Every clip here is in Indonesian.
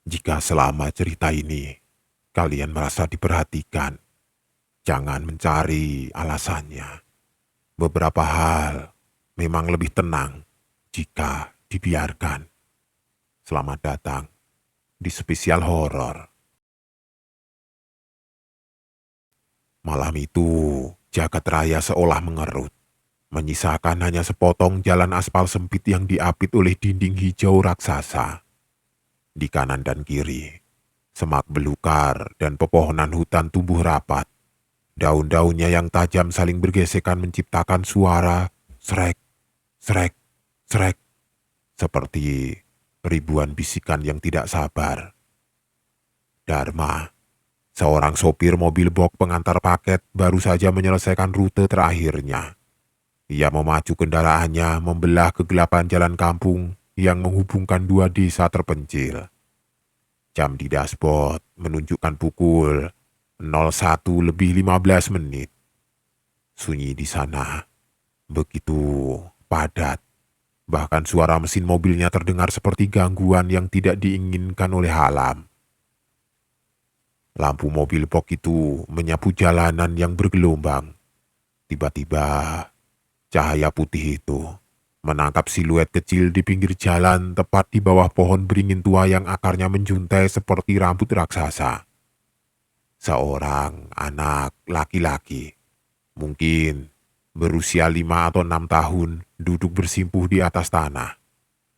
Jika selama cerita ini kalian merasa diperhatikan, jangan mencari alasannya. Beberapa hal memang lebih tenang jika dibiarkan. Selamat datang di spesial horor. Malam itu, jagat raya seolah mengerut, menyisakan hanya sepotong jalan aspal sempit yang diapit oleh dinding hijau raksasa. Di kanan dan kiri, semak belukar dan pepohonan hutan tumbuh rapat. Daun-daunnya yang tajam saling bergesekan menciptakan suara srek, srek, srek, seperti ribuan bisikan yang tidak sabar. Dharma, seorang sopir mobil box pengantar paket, baru saja menyelesaikan rute terakhirnya. Ia memacu kendaraannya membelah kegelapan jalan kampung yang menghubungkan dua desa terpencil. Jam di dashboard menunjukkan pukul 01:15. Sunyi di sana, begitu padat. Bahkan suara mesin mobilnya terdengar seperti gangguan yang tidak diinginkan oleh alam. Lampu mobil box itu menyapu jalanan yang bergelombang. Tiba-tiba, cahaya putih itu menangkap siluet kecil di pinggir jalan tepat di bawah pohon beringin tua yang akarnya menjuntai seperti rambut raksasa. Seorang anak laki-laki, mungkin berusia 5 atau 6 tahun, duduk bersimpuh di atas tanah.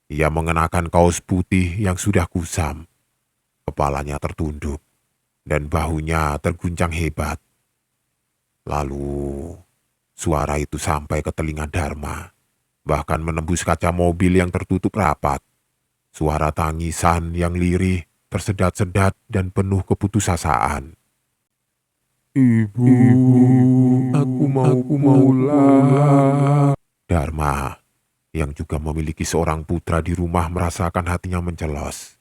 Ia mengenakan kaos putih yang sudah kusam. Kepalanya tertunduk dan bahunya terguncang hebat. Lalu, suara itu sampai ke telinga Dharma, bahkan menembus kaca mobil yang tertutup rapat. Suara tangisan yang lirih, tersedat-sedat dan penuh keputusasaan. Ibu, aku mau pulang. Dharma, yang juga memiliki seorang putra di rumah, merasakan hatinya mencelos.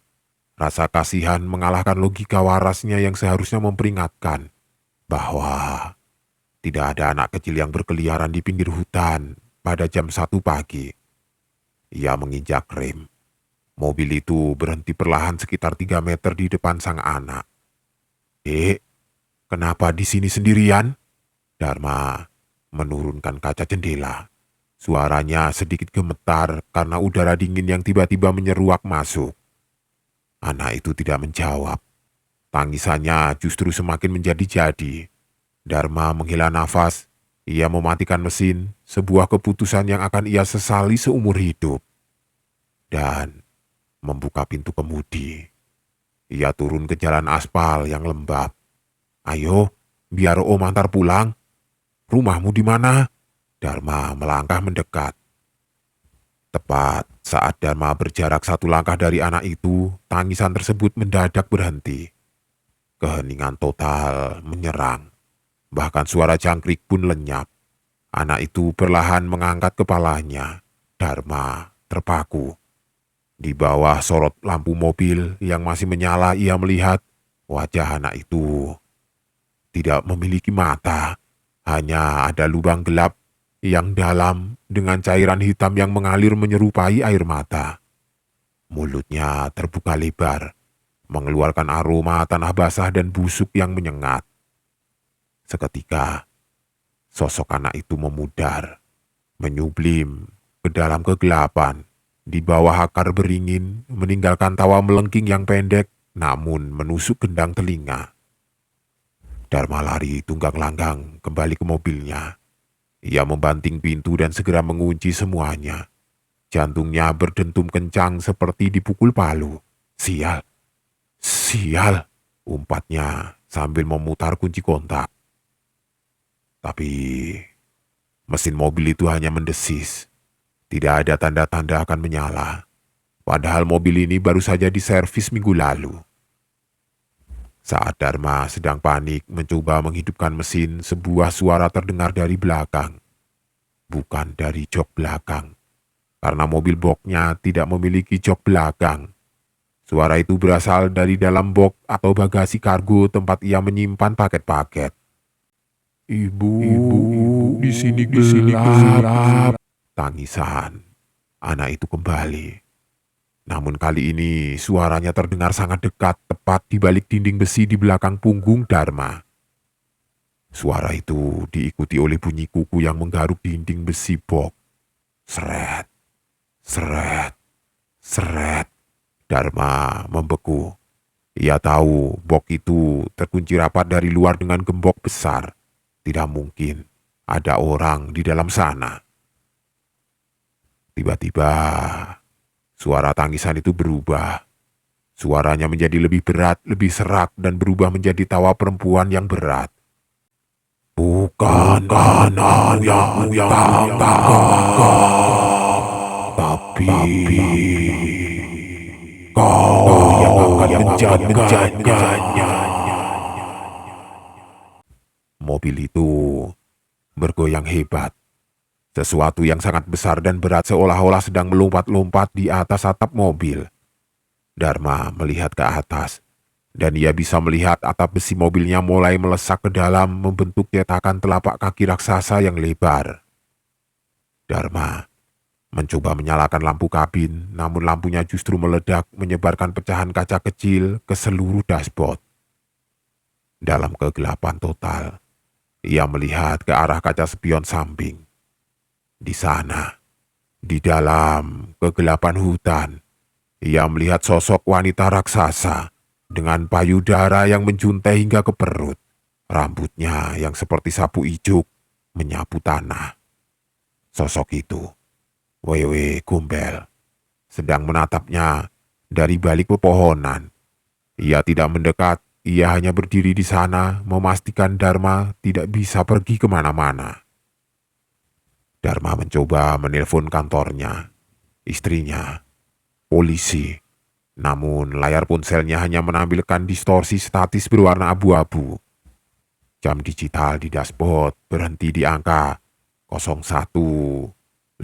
Rasa kasihan mengalahkan logika warasnya yang seharusnya memperingatkan bahwa tidak ada anak kecil yang berkeliaran di pinggir hutan pada jam 1 pagi. Ia menginjak rem. Mobil itu berhenti perlahan sekitar 3 meter di depan sang anak. "Dek, kenapa di sini sendirian?" Dharma menurunkan kaca jendela. Suaranya sedikit gemetar karena udara dingin yang tiba-tiba menyeruak masuk. Anak itu tidak menjawab. Tangisannya justru semakin menjadi-jadi. Dharma menghela nafas. Ia mematikan mesin, sebuah keputusan yang akan ia sesali seumur hidup. Dan membuka pintu kemudi. Ia turun ke jalan aspal yang lembab. "Ayo, biar Om antar pulang. Rumahmu di mana?" Dharma melangkah mendekat. Tepat saat Dharma berjarak 1 langkah dari anak itu, tangisan tersebut mendadak berhenti. Keheningan total menyerang. Bahkan suara jangkrik pun lenyap. Anak itu perlahan mengangkat kepalanya. Dharma terpaku. Di bawah sorot lampu mobil yang masih menyala, ia melihat wajah anak itu tidak memiliki mata. Hanya ada lubang gelap yang dalam dengan cairan hitam yang mengalir menyerupai air mata. Mulutnya terbuka lebar, mengeluarkan aroma tanah basah dan busuk yang menyengat. Seketika, sosok anak itu memudar, menyublim ke dalam kegelapan. Di bawah akar beringin, meninggalkan tawa melengking yang pendek, namun menusuk gendang telinga. Dharma lari tunggang langgang kembali ke mobilnya. Ia membanting pintu dan segera mengunci semuanya. Jantungnya berdentum kencang seperti dipukul palu. "Sial, sial," umpatnya sambil memutar kunci kontak. Tapi mesin mobil itu hanya mendesis. Tidak ada tanda-tanda akan menyala. Padahal mobil ini baru saja diservis minggu lalu. Saat Dharma sedang panik mencoba menghidupkan mesin, sebuah suara terdengar dari belakang. Bukan dari jok belakang. Karena mobil boxnya tidak memiliki jok belakang. Suara itu berasal dari dalam box atau bagasi kargo tempat ia menyimpan paket-paket. Ibu, di sini gelap. Tangisan anak itu kembali. Namun kali ini suaranya terdengar sangat dekat, tepat di balik dinding besi di belakang punggung Dharma. Suara itu diikuti oleh bunyi kuku yang menggaruk dinding besi bok. Seret, seret, seret. Dharma membeku. Ia tahu bok itu terkunci rapat dari luar dengan gembok besar. Tidak mungkin ada orang di dalam sana. Tiba-tiba suara tangisan itu berubah. Suaranya menjadi lebih berat, lebih serak, dan berubah menjadi tawa perempuan yang berat. Bukan aku yang tangkap, tapi kau yang akan menjaganya. Mobil itu bergoyang hebat. Sesuatu yang sangat besar dan berat seolah-olah sedang melompat-lompat di atas atap mobil. Dharma melihat ke atas, dan ia bisa melihat atap besi mobilnya mulai melesak ke dalam, membentuk cetakan telapak kaki raksasa yang lebar. Dharma mencoba menyalakan lampu kabin, namun lampunya justru meledak, menyebarkan pecahan kaca kecil ke seluruh dashboard. Dalam kegelapan total, ia melihat ke arah kaca spion samping. Di sana, di dalam kegelapan hutan, ia melihat sosok wanita raksasa dengan payudara yang menjuntai hingga ke perut. Rambutnya yang seperti sapu ijuk menyapu tanah. Sosok itu, Wewe Gombel, sedang menatapnya dari balik pepohonan. Ia tidak mendekat, ia hanya berdiri di sana memastikan Dharma tidak bisa pergi kemana-mana. Dharma mencoba menelpon kantornya, istrinya, polisi. Namun layar ponselnya hanya menampilkan distorsi statis berwarna abu-abu. Jam digital di dashboard berhenti di angka 01:17.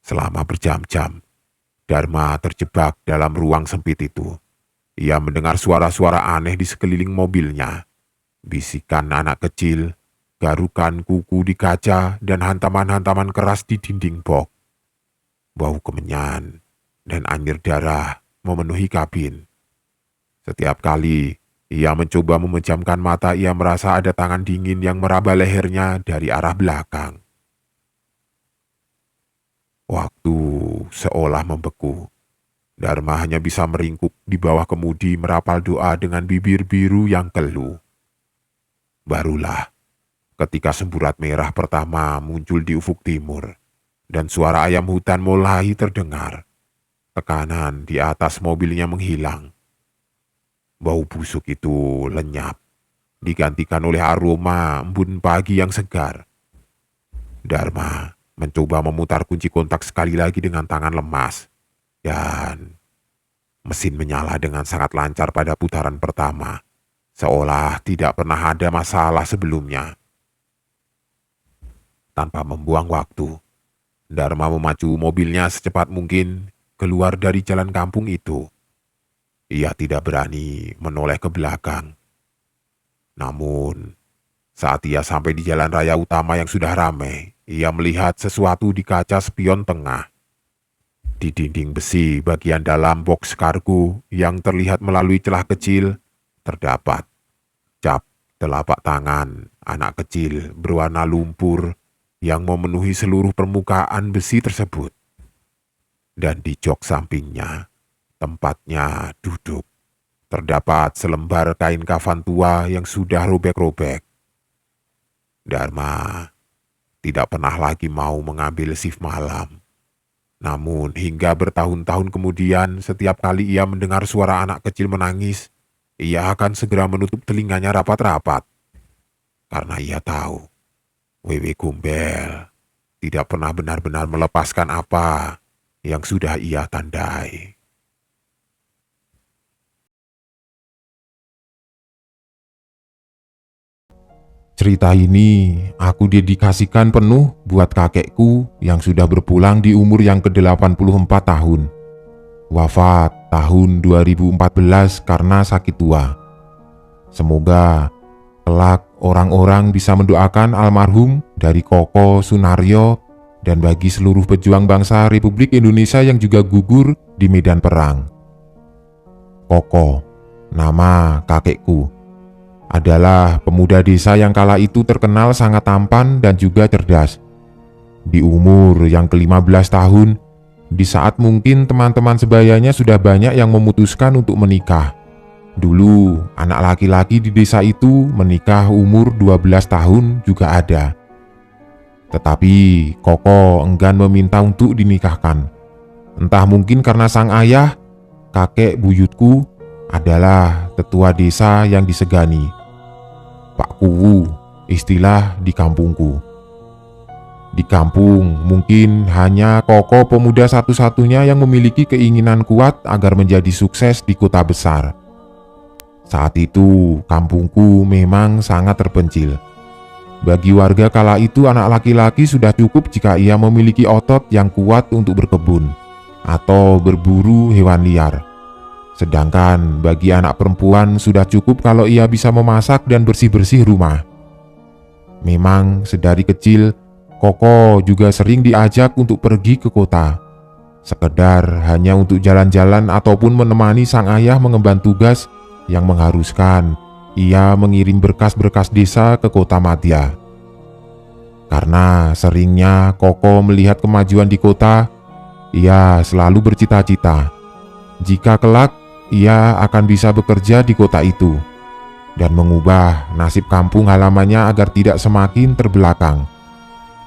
Selama berjam-jam, Dharma terjebak dalam ruang sempit itu. Ia mendengar suara-suara aneh di sekeliling mobilnya. Bisikan anak kecil, garukan kuku di kaca, dan hantaman-hantaman keras di dinding box. Bau kemenyan dan anyir darah memenuhi kabin. Setiap kali ia mencoba memejamkan mata, ia merasa ada tangan dingin yang meraba lehernya dari arah belakang. Waktu seolah membeku. Dharma hanya bisa meringkuk di bawah kemudi merapal doa dengan bibir biru yang keluh. Barulah ketika semburat merah pertama muncul di ufuk timur, dan suara ayam hutan mulai terdengar. Tekanan di atas mobilnya menghilang. Bau busuk itu lenyap, digantikan oleh aroma embun pagi yang segar. Dharma mencoba memutar kunci kontak sekali lagi dengan tangan lemas, dan mesin menyala dengan sangat lancar pada putaran pertama, seolah tidak pernah ada masalah sebelumnya. Tanpa membuang waktu, Dharma memacu mobilnya secepat mungkin keluar dari jalan kampung itu. Ia tidak berani menoleh ke belakang. Namun, saat ia sampai di jalan raya utama yang sudah ramai, ia melihat sesuatu di kaca spion tengah. Di dinding besi bagian dalam box kargo yang terlihat melalui celah kecil, terdapat cap telapak tangan anak kecil berwarna lumpur yang memenuhi seluruh permukaan besi tersebut. Dan di jok sampingnya, tempatnya duduk, terdapat selembar kain kafan tua yang sudah robek-robek. Dharma tidak pernah lagi mau mengambil shift malam. Namun hingga bertahun-tahun kemudian, setiap kali ia mendengar suara anak kecil menangis, ia akan segera menutup telinganya rapat-rapat. Karena ia tahu, Wewe Gombel tidak pernah benar-benar melepaskan apa yang sudah ia tandai. Cerita ini aku dedikasikan penuh buat kakekku yang sudah berpulang di umur yang ke-84 tahun. Wafat tahun 2014 karena sakit tua. Semoga kelak orang-orang bisa mendoakan almarhum dari Koko Sunaryo dan bagi seluruh pejuang bangsa Republik Indonesia yang juga gugur di medan perang. Koko, nama kakekku, adalah pemuda desa yang kala itu terkenal sangat tampan dan juga cerdas. Di umur yang ke-15 tahun, di saat mungkin teman-teman sebayanya sudah banyak yang memutuskan untuk menikah. Dulu, anak laki-laki di desa itu menikah umur 12 tahun juga ada. Tetapi Koko enggan meminta untuk dinikahkan. Entah mungkin karena sang ayah, kakek buyutku, adalah tetua desa yang disegani. Pak Kuwu, istilah di kampungku. Di kampung mungkin hanya Koko pemuda satu-satunya yang memiliki keinginan kuat agar menjadi sukses di kota besar. Saat itu kampungku memang sangat terpencil. Bagi warga kala itu anak laki-laki sudah cukup jika ia memiliki otot yang kuat untuk berkebun atau berburu hewan liar. Sedangkan bagi anak perempuan sudah cukup kalau ia bisa memasak dan bersih-bersih rumah. Memang sedari kecil Koko juga sering diajak untuk pergi ke kota, sekedar hanya untuk jalan-jalan ataupun menemani sang ayah mengemban tugas yang mengharuskan ia mengirim berkas-berkas desa ke kota madya. Karena seringnya Koko melihat kemajuan di kota, ia selalu bercita-cita jika kelak ia akan bisa bekerja di kota itu dan mengubah nasib kampung halamannya agar tidak semakin terbelakang,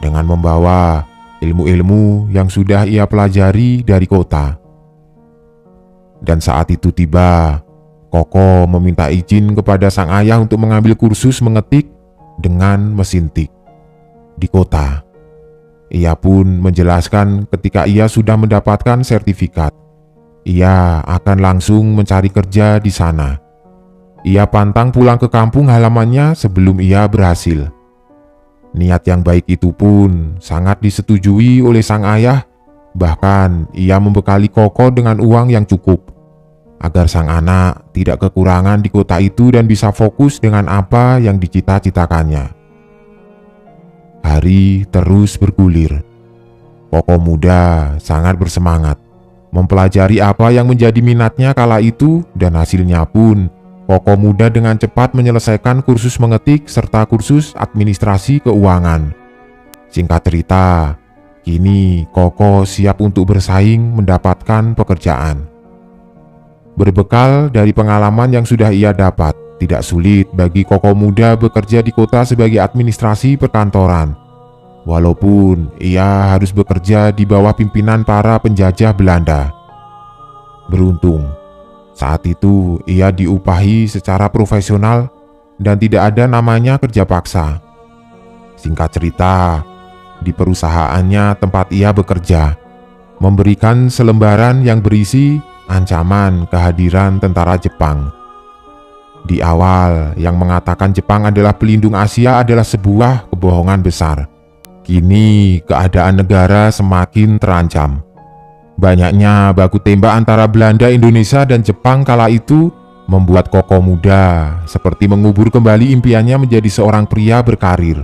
dengan membawa ilmu-ilmu yang sudah ia pelajari dari kota. Dan saat itu tiba, Koko meminta izin kepada sang ayah untuk mengambil kursus mengetik dengan mesin tik di kota. Ia pun menjelaskan ketika ia sudah mendapatkan sertifikat, ia akan langsung mencari kerja di sana. Ia pantang pulang ke kampung halamannya sebelum ia berhasil. Niat yang baik itu pun sangat disetujui oleh sang ayah, bahkan ia membekali Koko dengan uang yang cukup, agar sang anak tidak kekurangan di kota itu dan bisa fokus dengan apa yang dicita-citakannya. Hari terus bergulir. Koko muda sangat bersemangat mempelajari apa yang menjadi minatnya kala itu, dan hasilnya pun Koko muda dengan cepat menyelesaikan kursus mengetik serta kursus administrasi keuangan. Singkat cerita, kini Koko siap untuk bersaing mendapatkan pekerjaan. Berbekal dari pengalaman yang sudah ia dapat, tidak sulit bagi Koko muda bekerja di kota sebagai administrasi perkantoran. Walaupun ia harus bekerja di bawah pimpinan para penjajah Belanda. Beruntung, saat itu ia diupahi secara profesional dan tidak ada namanya kerja paksa. Singkat cerita, di perusahaannya tempat ia bekerja, memberikan selembaran yang berisi ancaman kehadiran tentara Jepang. Di awal, yang mengatakan Jepang adalah pelindung Asia adalah sebuah kebohongan besar. Kini keadaan negara semakin terancam. Banyaknya baku tembak antara Belanda, Indonesia, dan Jepang kala itu membuat Koko muda seperti mengubur kembali impiannya menjadi seorang pria berkarir.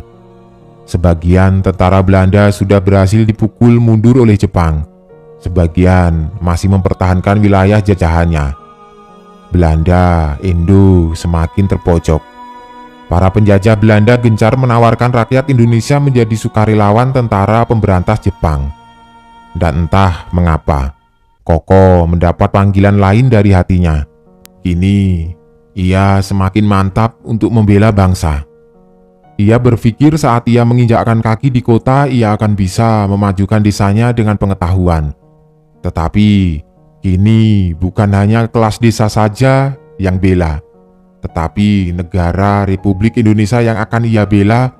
Sebagian tentara Belanda sudah berhasil dipukul mundur oleh Jepang. Sebagian masih mempertahankan wilayah jajahannya. Belanda, Indo semakin terpojok. Para penjajah Belanda gencar menawarkan rakyat Indonesia menjadi sukarelawan tentara pemberantas Jepang. Dan entah mengapa, Koko mendapat panggilan lain dari hatinya. Kini, ia semakin mantap untuk membela bangsa. Ia berpikir saat ia menginjakkan kaki di kota, ia akan bisa memajukan desanya dengan pengetahuan. Tetapi, kini bukan hanya kelas desa saja yang bela, tetapi negara Republik Indonesia yang akan ia bela,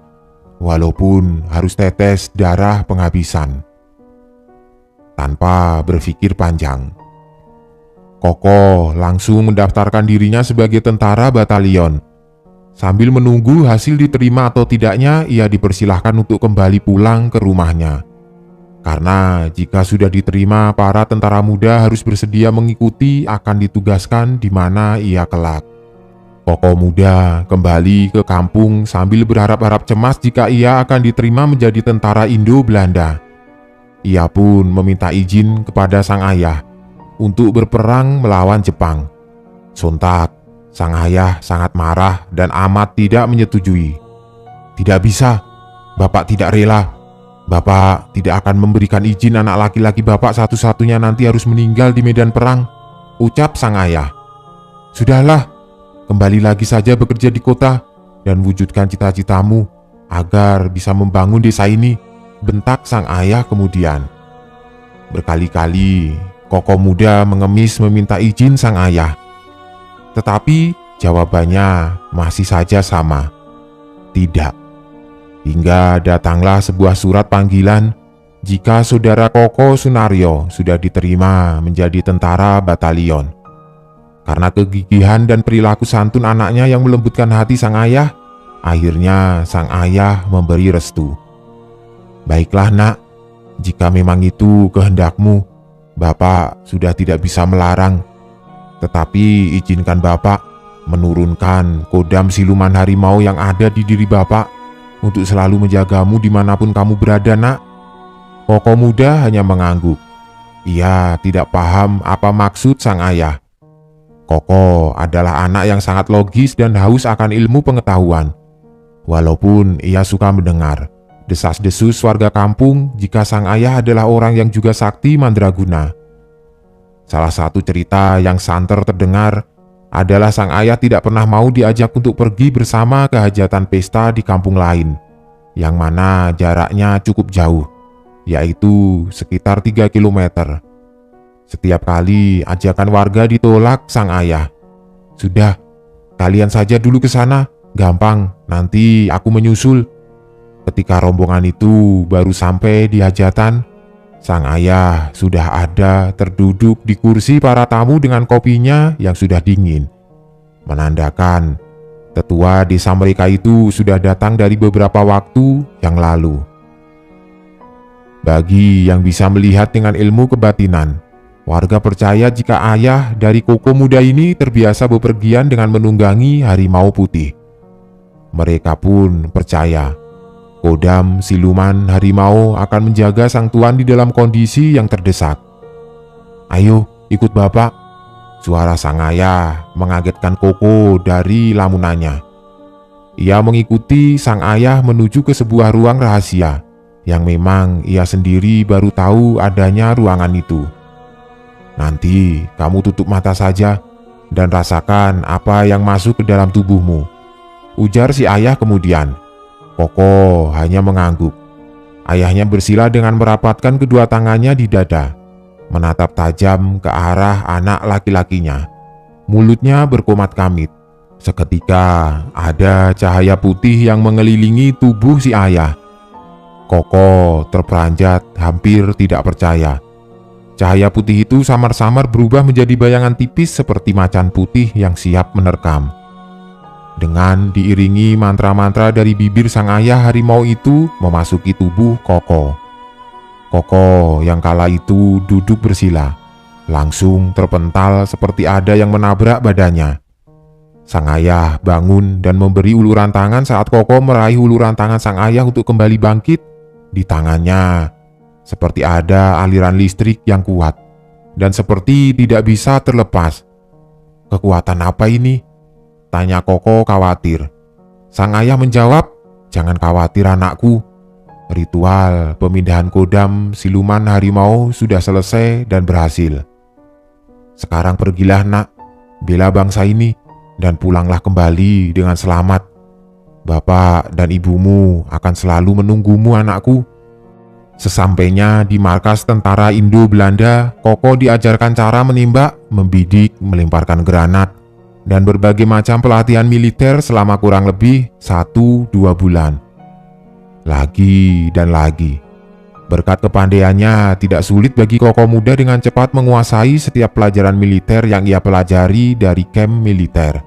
walaupun harus tetes darah penghabisan. Tanpa berpikir panjang, Koko langsung mendaftarkan dirinya sebagai tentara batalion. Sambil menunggu hasil diterima atau tidaknya, ia dipersilahkan untuk kembali pulang ke rumahnya. Karena jika sudah diterima, para tentara muda harus bersedia mengikuti akan ditugaskan di mana ia kelak. Koko muda kembali ke kampung sambil berharap-harap cemas jika ia akan diterima menjadi tentara Indo-Belanda. Ia pun meminta izin kepada sang ayah untuk berperang melawan Jepang. Sontak, sang ayah sangat marah dan amat tidak menyetujui. "Tidak bisa, Bapak tidak rela. Bapak tidak akan memberikan izin anak laki-laki Bapak satu-satunya nanti harus meninggal di medan perang," ucap sang ayah. "Sudahlah, kembali lagi saja bekerja di kota dan wujudkan cita-citamu agar bisa membangun desa ini," bentak sang ayah kemudian. Berkali-kali Koko muda mengemis meminta izin sang ayah. Tetapi jawabannya masih saja sama. Tidak. Hingga datanglah sebuah surat panggilan jika saudara Koko Sunaryo sudah diterima menjadi tentara batalion. Karena kegigihan dan perilaku santun anaknya yang melembutkan hati sang ayah, akhirnya sang ayah memberi restu. "Baiklah nak, jika memang itu kehendakmu, Bapak sudah tidak bisa melarang. Tetapi izinkan Bapak menurunkan kodam siluman harimau yang ada di diri Bapak untuk selalu menjagamu dimanapun kamu berada, nak." Koko muda hanya mengangguk. Ia tidak paham apa maksud sang ayah. Koko adalah anak yang sangat logis dan haus akan ilmu pengetahuan. Walaupun ia suka mendengar desas-desus warga kampung jika sang ayah adalah orang yang juga sakti mandraguna. Salah satu cerita yang santer terdengar adalah sang ayah tidak pernah mau diajak untuk pergi bersama ke hajatan pesta di kampung lain, yang mana jaraknya cukup jauh, yaitu sekitar 3 kilometer. Setiap kali ajakan warga ditolak sang ayah. "Sudah, kalian saja dulu ke sana, gampang, nanti aku menyusul." Ketika rombongan itu baru sampai di hajatan, sang ayah sudah ada terduduk di kursi para tamu dengan kopinya yang sudah dingin, menandakan tetua desa mereka itu sudah datang dari beberapa waktu yang lalu. Bagi yang bisa melihat dengan ilmu kebatinan, warga percaya jika ayah dari Koko muda ini terbiasa bepergian dengan menunggangi harimau putih. Mereka pun percaya kodam siluman harimau akan menjaga sang tuan di dalam kondisi yang terdesak. "Ayo, ikut Bapak," suara sang ayah mengagetkan Koko dari lamunannya. Ia mengikuti sang ayah menuju ke sebuah ruang rahasia yang memang ia sendiri baru tahu adanya ruangan itu. "Nanti kamu tutup mata saja dan rasakan apa yang masuk ke dalam tubuhmu," ujar si ayah kemudian. Koko hanya mengangguk. Ayahnya bersila dengan merapatkan kedua tangannya di dada, menatap tajam ke arah anak laki-lakinya. Mulutnya berkomat kamit. Seketika ada cahaya putih yang mengelilingi tubuh si ayah. Koko terperanjat hampir tidak percaya. Cahaya putih itu samar-samar berubah menjadi bayangan tipis seperti macan putih yang siap menerkam. Dengan diiringi mantra-mantra dari bibir sang ayah, harimau itu memasuki tubuh Koko. Koko yang kala itu duduk bersila, langsung terpental seperti ada yang menabrak badannya. Sang ayah bangun dan memberi uluran tangan saat Koko meraih uluran tangan sang ayah untuk kembali bangkit. Di tangannya seperti ada aliran listrik yang kuat dan seperti tidak bisa terlepas. "Kekuatan apa ini?" tanya Koko khawatir. Sang ayah menjawab, "Jangan khawatir anakku. Ritual pemindahan kodam siluman harimau sudah selesai dan berhasil. Sekarang pergilah nak, bela bangsa ini dan pulanglah kembali dengan selamat. Bapak dan ibumu akan selalu menunggumu anakku." Sesampainya di markas tentara Indo-Belanda, Koko diajarkan cara menembak, membidik, melemparkan granat, dan berbagai macam pelatihan militer selama kurang lebih 1-2 bulan. Lagi dan lagi. Berkat kepandaiannya, tidak sulit bagi Koko muda dengan cepat menguasai setiap pelajaran militer yang ia pelajari dari kamp militer.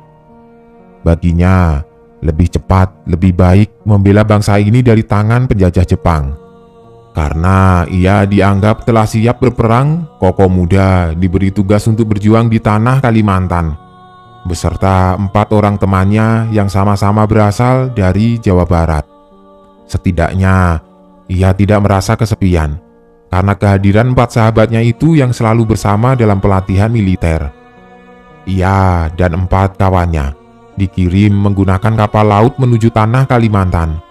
Baginya, lebih cepat, lebih baik membela bangsa ini dari tangan penjajah Jepang. Karena ia dianggap telah siap berperang, Koko muda diberi tugas untuk berjuang di tanah Kalimantan beserta 4 orang temannya yang sama-sama berasal dari Jawa Barat. Setidaknya ia tidak merasa kesepian. karena kehadiran 4 sahabatnya itu yang selalu bersama dalam pelatihan militer. Ia dan 4 kawannya dikirim menggunakan kapal laut menuju tanah Kalimantan.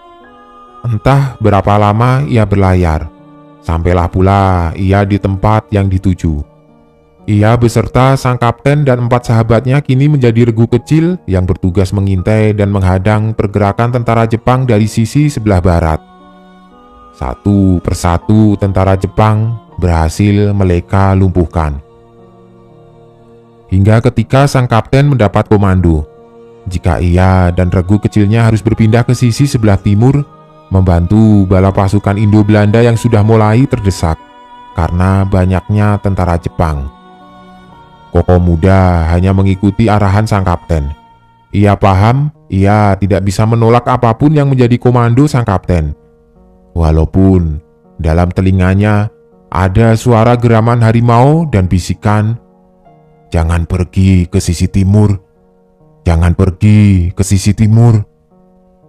Entah berapa lama ia berlayar, sampailah pula ia di tempat yang dituju. Ia beserta sang kapten dan 4 sahabatnya kini menjadi regu kecil yang bertugas mengintai dan menghadang pergerakan tentara Jepang dari sisi sebelah barat. Satu persatu tentara Jepang berhasil mereka lumpuhkan. Hingga ketika sang kapten mendapat komando, jika ia dan regu kecilnya harus berpindah ke sisi sebelah timur, membantu bala pasukan Indo-Belanda yang sudah mulai terdesak karena banyaknya tentara Jepang. Koko Muda hanya mengikuti arahan sang kapten. Ia paham ia tidak bisa menolak apapun yang menjadi komando sang kapten. Walaupun dalam telinganya ada suara geraman harimau dan bisikan, "Jangan pergi ke sisi timur, jangan pergi ke sisi timur."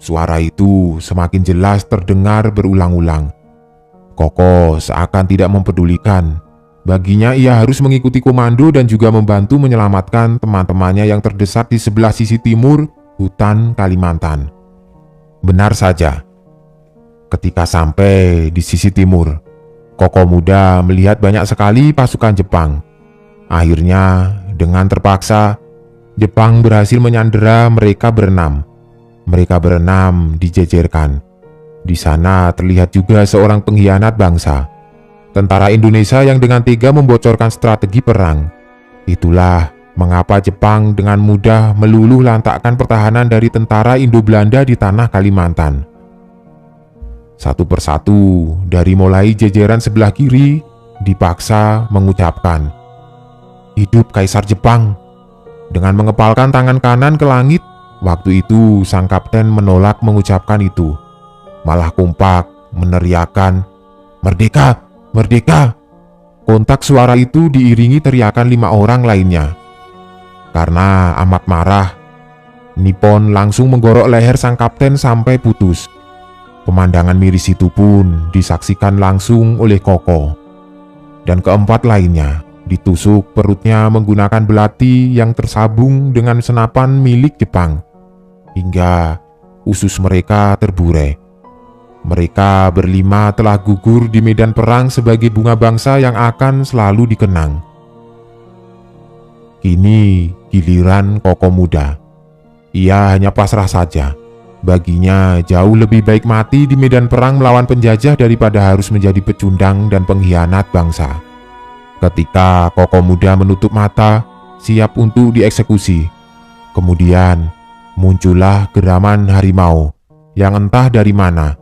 Suara itu semakin jelas terdengar berulang-ulang. Koko seakan tidak mempedulikan. Baginya ia harus mengikuti komando dan juga membantu menyelamatkan teman-temannya yang terdesak di sebelah sisi timur hutan Kalimantan. Benar saja, ketika sampai di sisi timur, Koko Muda melihat banyak sekali pasukan Jepang. Akhirnya, dengan terpaksa, Jepang berhasil menyandera mereka berenam. Mereka berenam dijejerkan. Di sana terlihat juga seorang pengkhianat bangsa, tentara Indonesia yang dengan tega membocorkan strategi perang. Itulah mengapa Jepang dengan mudah meluluh lantakkan pertahanan dari tentara Indo-Belanda di tanah Kalimantan. Satu persatu dari mulai jajaran sebelah kiri dipaksa mengucapkan, "Hidup Kaisar Jepang." Dengan mengepalkan tangan kanan ke langit, waktu itu sang kapten menolak mengucapkan itu, malah kompak meneriakan, "Merdeka! Merdeka!" Kontak suara itu diiringi teriakan 5 orang lainnya. Karena amat marah, Nippon langsung menggorok leher sang kapten sampai putus. Pemandangan miris itu pun disaksikan langsung oleh Koko. Dan keempat lainnya ditusuk perutnya menggunakan belati yang tersabung dengan senapan milik Jepang, hingga usus mereka terburai. Mereka berlima telah gugur di medan perang sebagai bunga bangsa yang akan selalu dikenang. Kini giliran Koko Muda. Ia hanya pasrah saja. Baginya jauh lebih baik mati di medan perang melawan penjajah daripada harus menjadi pecundang dan pengkhianat bangsa. Ketika Koko Muda menutup mata, siap untuk dieksekusi, kemudian muncullah geraman harimau yang entah dari mana.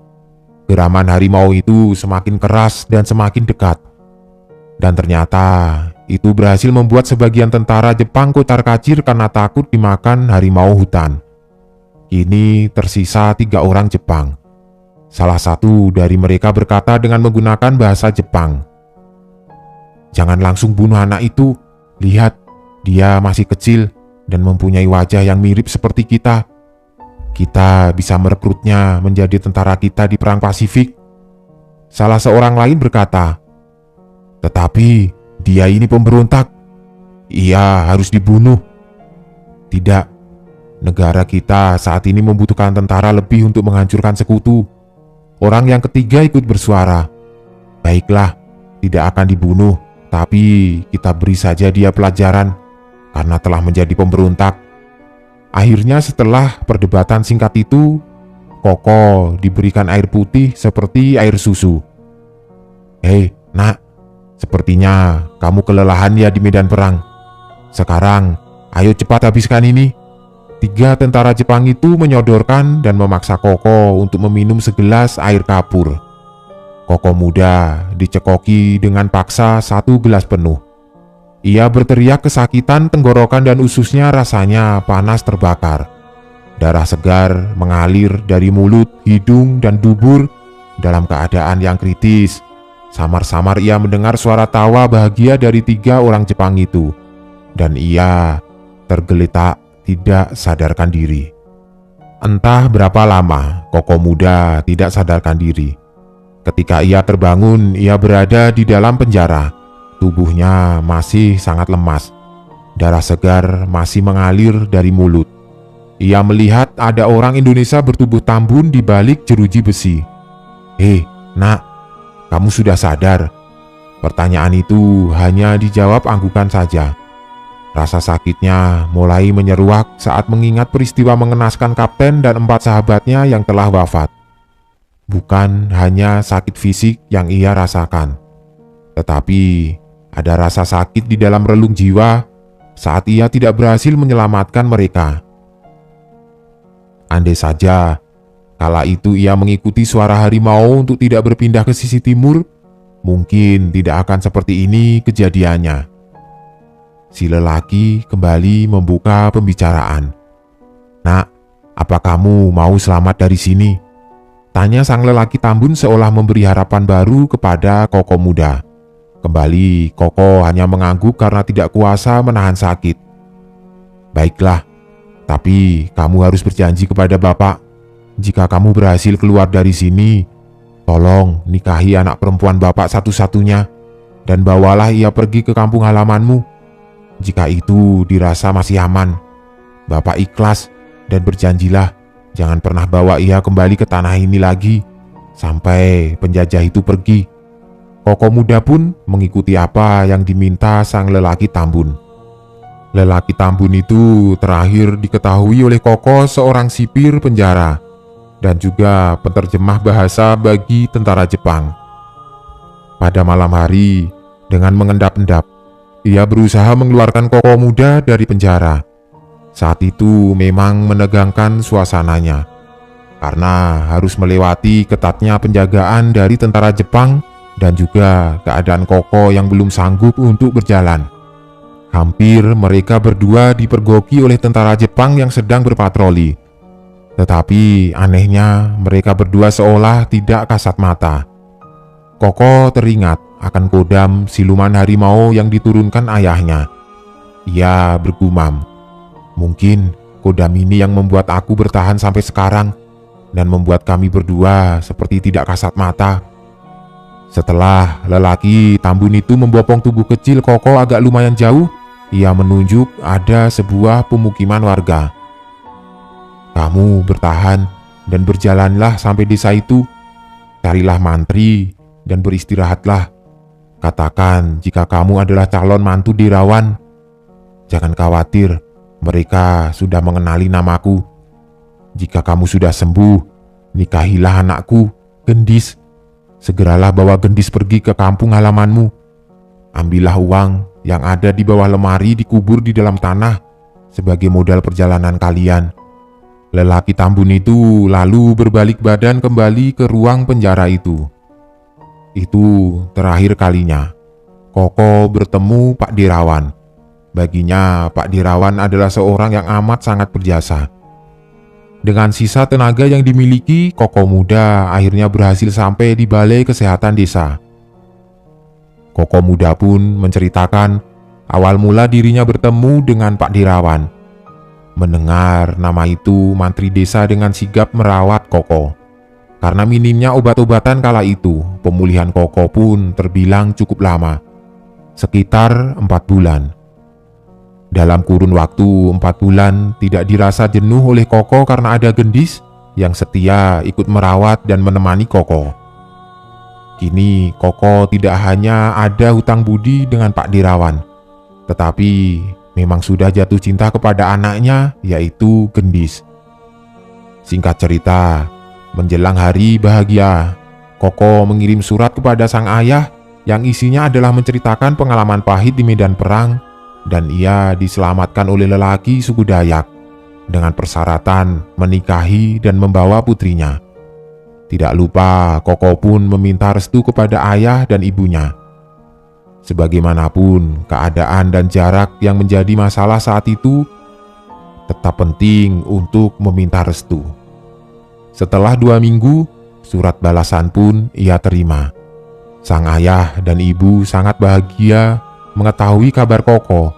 Geraman harimau itu semakin keras dan semakin dekat. Dan ternyata itu berhasil membuat sebagian tentara Jepang kocar-kacir karena takut dimakan harimau hutan. Kini tersisa 3 orang Jepang. Salah satu dari mereka berkata dengan menggunakan bahasa Jepang, "Jangan langsung bunuh anak itu. Lihat, dia masih kecil dan mempunyai wajah yang mirip seperti kita. Kita bisa merekrutnya menjadi tentara kita di Perang Pasifik." Salah seorang lain berkata, "Tetapi dia ini pemberontak. Ia harus dibunuh." Tidak. Negara kita saat ini membutuhkan tentara lebih untuk menghancurkan sekutu. Orang yang ketiga ikut bersuara, "Baiklah, tidak akan dibunuh, tapi kita beri saja dia pelajaran karena telah menjadi pemberontak." Akhirnya setelah perdebatan singkat itu, Koko diberikan air putih seperti air susu. "Hei, nak, sepertinya kamu kelelahan ya di medan perang. Sekarang, ayo cepat habiskan ini." 3 tentara Jepang itu menyodorkan dan memaksa Koko untuk meminum segelas air kapur. Koko Muda dicekoki dengan paksa 1 gelas penuh. Ia berteriak kesakitan, tenggorokan dan ususnya rasanya panas terbakar. Darah segar mengalir dari mulut, hidung, dan dubur dalam keadaan yang kritis. Samar-samar ia mendengar suara tawa bahagia dari 3 orang Jepang itu. Dan ia tergeletak tidak sadarkan diri. Entah berapa lama Koko Muda tidak sadarkan diri. Ketika ia terbangun, ia berada di dalam penjara. Tubuhnya masih sangat lemas. Darah segar masih mengalir dari mulut. Ia melihat ada orang Indonesia bertubuh tambun di balik jeruji besi. "Hei, nak, kamu sudah sadar?" Pertanyaan itu hanya dijawab anggukan saja. Rasa sakitnya mulai menyeruak saat mengingat peristiwa mengenaskan kapten dan 4 sahabatnya yang telah wafat. Bukan hanya sakit fisik yang ia rasakan, tetapi ada rasa sakit di dalam relung jiwa saat ia tidak berhasil menyelamatkan mereka. Andai saja kala itu ia mengikuti suara harimau untuk tidak berpindah ke sisi timur, mungkin tidak akan seperti ini kejadiannya. Si lelaki kembali membuka pembicaraan. "Nak, apa kamu mau selamat dari sini?" tanya sang lelaki tambun seolah memberi harapan baru kepada Koko muda. Kembali, Koko hanya mengangguk karena tidak kuasa menahan sakit. "Baiklah, tapi kamu harus berjanji kepada Bapak, jika kamu berhasil keluar dari sini, tolong nikahi anak perempuan Bapak satu-satunya, dan bawalah ia pergi ke kampung halamanmu. Jika itu dirasa masih aman, Bapak ikhlas dan berjanjilah jangan pernah bawa ia kembali ke tanah ini lagi sampai penjajah itu pergi." Koko muda pun mengikuti apa yang diminta sang lelaki tambun. Lelaki tambun itu terakhir diketahui oleh Koko seorang sipir penjara dan juga penerjemah bahasa bagi tentara Jepang. Pada malam hari, dengan mengendap-endap, ia berusaha mengeluarkan Koko muda dari penjara. Saat itu memang menegangkan suasananya, karena harus melewati ketatnya penjagaan dari tentara Jepang dan juga keadaan Koko yang belum sanggup untuk berjalan. Hampir mereka berdua dipergoki oleh tentara Jepang yang sedang berpatroli. Tetapi anehnya mereka berdua seolah tidak kasat mata. Koko teringat akan kodam siluman harimau yang diturunkan ayahnya. Ia bergumam, "Mungkin kodam ini yang membuat aku bertahan sampai sekarang dan membuat kami berdua seperti tidak kasat mata." Setelah lelaki tambun itu membopong tubuh kecil Koko agak lumayan jauh, ia menunjuk ada sebuah pemukiman warga. "Kamu bertahan dan berjalanlah sampai desa itu. Carilah mantri dan beristirahatlah. Katakan jika kamu adalah calon mantu Dirawan. Jangan khawatir, mereka sudah mengenali namaku. Jika kamu sudah sembuh, nikahilah anakku, Gendis. Segeralah bawa Gendis pergi ke kampung halamanmu. Ambillah uang yang ada di bawah lemari dikubur di dalam tanah sebagai modal perjalanan kalian." Lelaki tambun itu lalu berbalik badan kembali ke ruang penjara itu. Itu terakhir kalinya Koko bertemu Pak Dirawan. Baginya Pak Dirawan adalah seorang yang amat sangat berjasa. Dengan sisa tenaga yang dimiliki, Koko muda akhirnya berhasil sampai di balai kesehatan desa. Koko muda pun menceritakan awal mula dirinya bertemu dengan Pak Dirawan. Mendengar nama itu, mantri desa dengan sigap merawat Koko. Karena minimnya obat-obatan kala itu, pemulihan Koko pun terbilang cukup lama, sekitar 4 bulan. Dalam kurun waktu 4 bulan, tidak dirasa jenuh oleh Koko karena ada Gendis yang setia ikut merawat dan menemani Koko. Kini Koko tidak hanya ada hutang budi dengan Pak Dirawan, tetapi memang sudah jatuh cinta kepada anaknya, yaitu Gendis. Singkat cerita, menjelang hari bahagia, Koko mengirim surat kepada sang ayah yang isinya adalah menceritakan pengalaman pahit di medan perang, dan ia diselamatkan oleh lelaki suku Dayak dengan persyaratan menikahi dan membawa putrinya. Tidak lupa, Koko pun meminta restu kepada ayah dan ibunya. Sebagaimanapun keadaan dan jarak yang menjadi masalah saat itu, tetap penting untuk meminta restu. Setelah 2 minggu, surat balasan pun ia terima. Sang ayah dan ibu sangat bahagia mengetahui kabar Koko.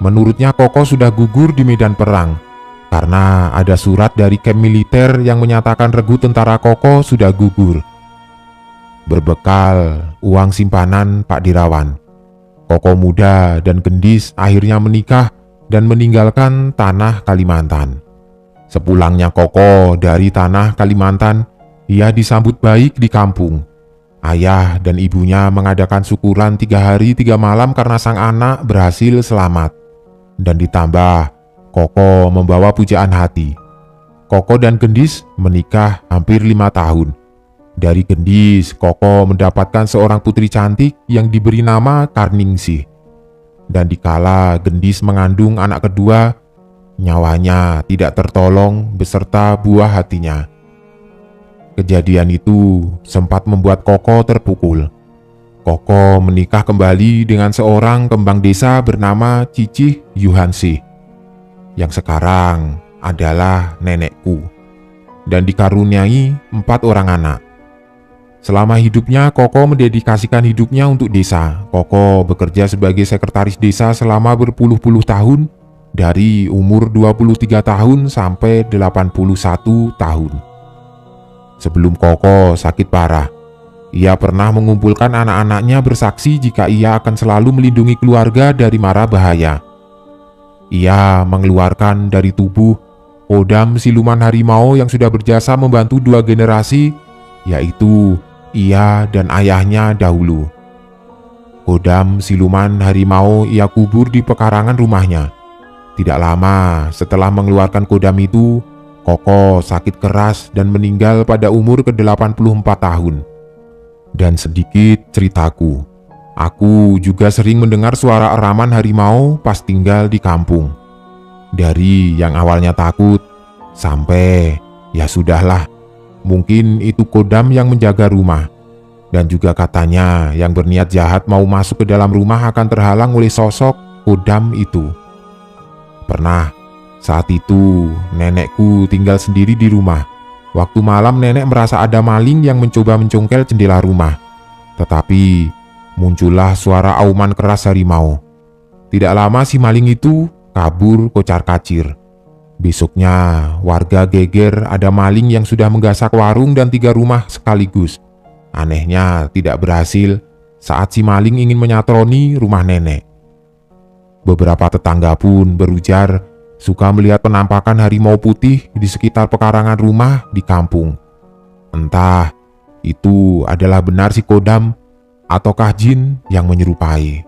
Menurutnya Koko sudah gugur di medan perang karena ada surat dari kamp militer yang menyatakan regu tentara Koko sudah gugur. Berbekal uang simpanan Pak Dirawan, Koko muda dan gendis akhirnya menikah dan meninggalkan tanah Kalimantan. Sepulangnya Koko dari tanah Kalimantan, ia disambut baik di kampung. Ayah dan ibunya mengadakan syukuran 3 hari 3 malam karena sang anak berhasil selamat. Dan ditambah, Koko membawa pujaan hati. Koko dan Gendis menikah hampir 5 tahun. Dari Gendis, Koko mendapatkan seorang putri cantik yang diberi nama Karningsih. Dan dikala Gendis mengandung anak kedua, nyawanya tidak tertolong beserta buah hatinya. Kejadian itu sempat membuat Koko terpukul. Koko menikah kembali dengan seorang kembang desa bernama Cicih Yuhansih, yang sekarang adalah nenekku, dan dikaruniai 4 orang anak. Selama hidupnya, Koko mendedikasikan hidupnya untuk desa. Koko bekerja sebagai sekretaris desa selama berpuluh-puluh tahun, dari umur 23 tahun sampai 81 tahun. Sebelum Koko sakit parah, ia pernah mengumpulkan anak-anaknya bersaksi jika ia akan selalu melindungi keluarga dari mara bahaya. Ia mengeluarkan dari tubuh kodam siluman harimau yang sudah berjasa membantu 2 generasi, yaitu ia dan ayahnya dahulu. Kodam siluman harimau ia kubur di pekarangan rumahnya. Tidak lama setelah mengeluarkan kodam itu, Koko sakit keras dan meninggal pada umur ke-84 tahun. Dan sedikit ceritaku, aku juga sering mendengar suara eraman harimau pas tinggal di kampung. Dari yang awalnya takut, sampai ya sudahlah, mungkin itu kodam yang menjaga rumah. Dan juga katanya yang berniat jahat mau masuk ke dalam rumah akan terhalang oleh sosok kodam itu. Pernah saat itu nenekku tinggal sendiri di rumah. Waktu malam nenek merasa ada maling yang mencoba mencongkel jendela rumah. Tetapi muncullah suara auman keras harimau. Tidak lama si maling itu kabur kocar-kacir. Besoknya warga geger ada maling yang sudah menggasak warung dan 3 rumah sekaligus. Anehnya tidak berhasil saat si maling ingin menyatroni rumah nenek. Beberapa tetangga pun berujar suka melihat penampakan harimau putih di sekitar pekarangan rumah di kampung. Entah itu adalah benar si kodam ataukah jin yang menyerupai.